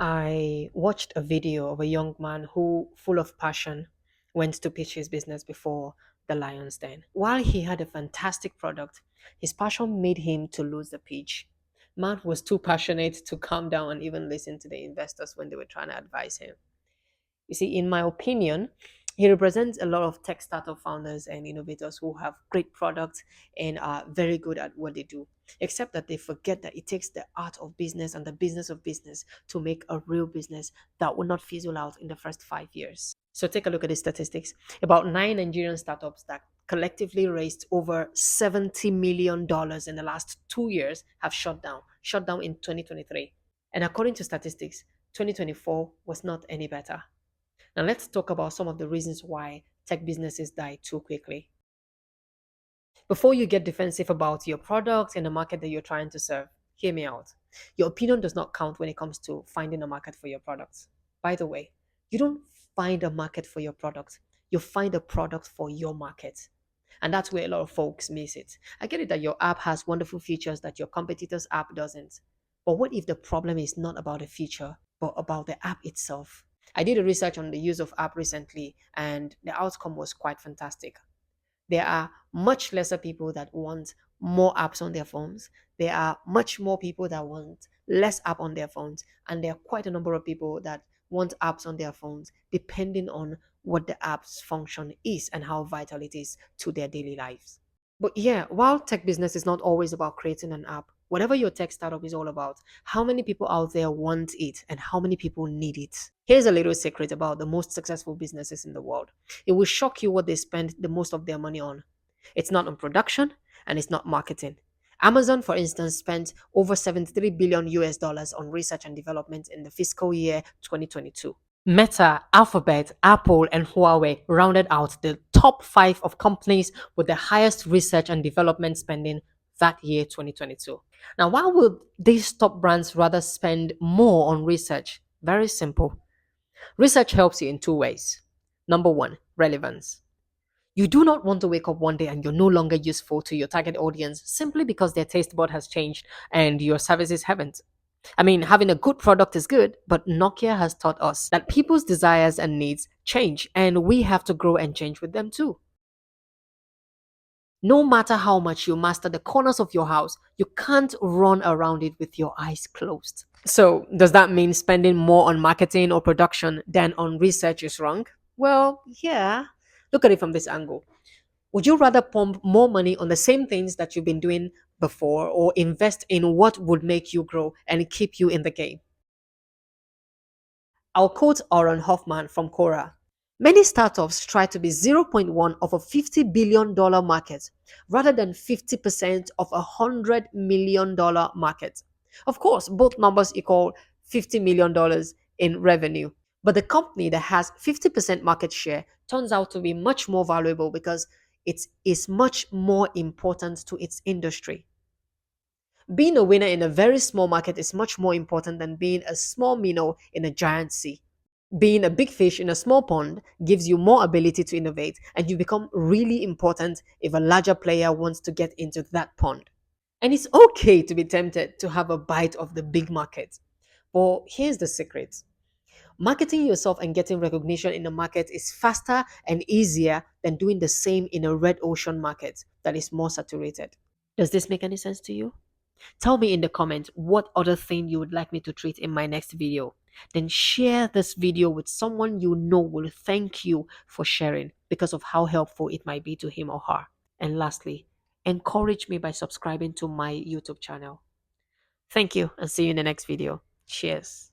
I watched a video of a young man who, full of passion, went to pitch his business before the lion's den. While he had a fantastic product, his passion made him to lose the pitch. Man was too passionate to calm down and even listen to the investors when they were trying to advise him. You see, in my opinion, he represents a lot of tech startup founders and innovators who have great products and are very good at what they do, except that they forget that it takes the art of business and the business of business to make a real business that will not fizzle out in the first 5 years. So take a look at the statistics. About nine Nigerian startups that collectively raised over $70 million in the last 2 years have shut down in 2023. And according to statistics, 2024 was not any better. Now, let's talk about some of the reasons why tech businesses die too quickly. Before you get defensive about your product and the market that you're trying to serve, hear me out. Your opinion does not count when it comes to finding a market for your products. By the way, you don't find a market for your product, you find a product for your market. And that's where a lot of folks miss it. I get it that your app has wonderful features that your competitor's app doesn't. But what if the problem is not about the feature, but about the app itself? I did a research on the use of app recently, and the outcome was quite fantastic. There are much lesser people that want more apps on their phones. There are much more people that want less app on their phones. And there are quite a number of people that want apps on their phones, depending on what the app's function is and how vital it is to their daily lives. But yeah, while tech business is not always about creating an app, whatever your tech startup is all about, how many people out there want it and how many people need it? Here's a little secret about the most successful businesses in the world. It will shock you what they spend the most of their money on. It's not on production and it's not marketing. Amazon, for instance, spent over 73 billion US dollars on research and development in the fiscal year 2022. Meta, Alphabet, Apple, and Huawei rounded out the top five of companies with the highest research and development spending that year, 2022. Now, why would these top brands rather spend more on research? Very simple. Research helps you in two ways. Number one, relevance. You do not want to wake up one day and you're no longer useful to your target audience simply because their taste bud has changed and your services haven't. I mean, having a good product is good, but Nokia has taught us that people's desires and needs change, and we have to grow and change with them too. No matter how much you master the corners of your house, you can't run around it with your eyes closed. So, does that mean spending more on marketing or production than on research is wrong? Well, yeah. Look at it from this angle. Would you rather pump more money on the same things that you've been doing before or invest in what would make you grow and keep you in the game? I'll quote Aaron Hoffman from Quora. Many startups try to be zero point 0.1 of a $50 billion market rather than 50% of a $100 million market. Of course, both numbers equal $50 million in revenue. But the company that has 50% market share turns out to be much more valuable because it is much more important to its industry. Being a winner in a very small market is much more important than being a small minnow in a giant sea. Being a big fish in a small pond gives you more ability to innovate, and you become really important if a larger player wants to get into that pond. And it's okay to be tempted to have a bite of the big market. But here's the secret: marketing yourself and getting recognition in the market is faster and easier than doing the same in a red ocean market that is more saturated. Does this make any sense to you? Tell me in the comments what other thing you would like me to treat in my next video. Then share this video with someone you know will thank you for sharing because of how helpful it might be to him or her. And lastly, encourage me by subscribing to my YouTube channel. Thank you and see you in the next video. Cheers.